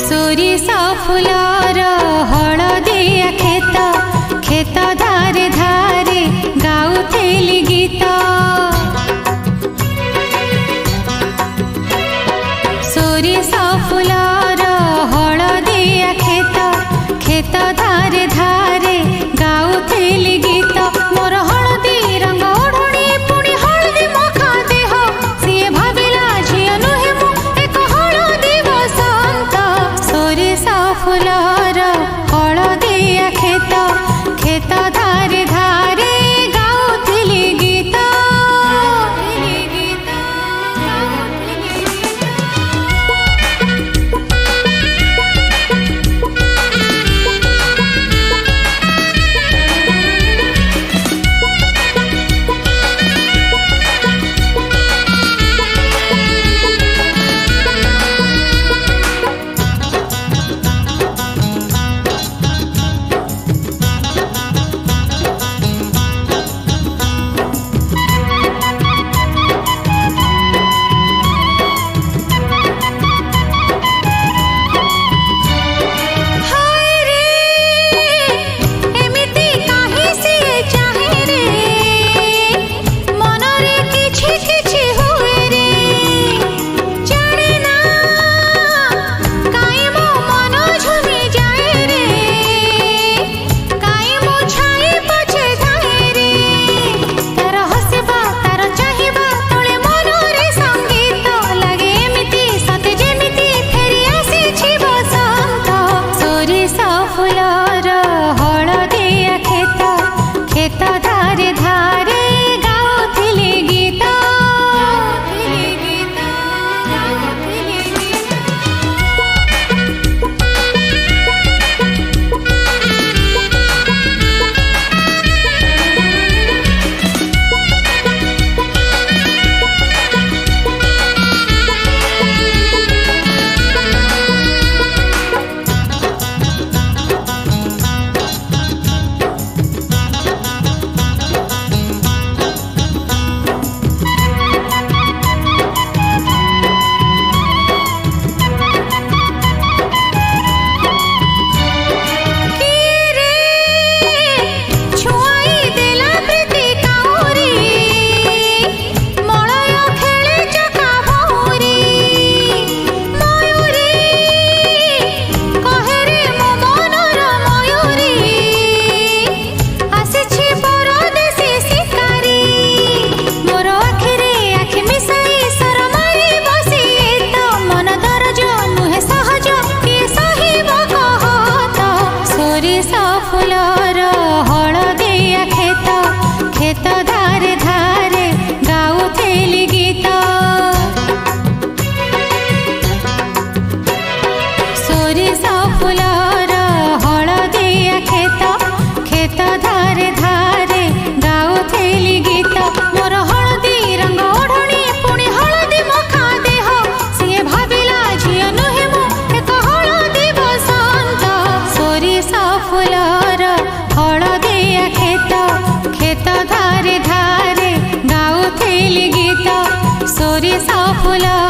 सोरिसा फुलार हलदिया खेत खेत धारे धारे गाउथेली गीत। सोरिसा फुलार हलदिया खेत खेत धारे धारे गाउथेली गीत। मोर हलदी रंग ओढ़णी पुणी हलदी मखा देह सिए भाविला झियो नुहे मु एक हलदी बसंत। सोरिसा फुलार हलदिया खेत खेत धारे धारे गाउथेली गीत। फुलार हलदिया खेत खेत धारे धारे गाउथेली गीत। फुलार हलदिया खेत खेत धारे धारे गाउथेली गीत। सोरिसा फुलार हलदिया खेत खेत धारे धारे गाउथेली गीत। मोर हलदी रंग ओढ़णी पुणी हलदी मखा देह सिए भाविला झियो नुहे मु एक हलदी बसंत। सोरिसा फुलार हलदिया खेत खेत धारे धारे गाउथेली गीत। सोरिसा फुलार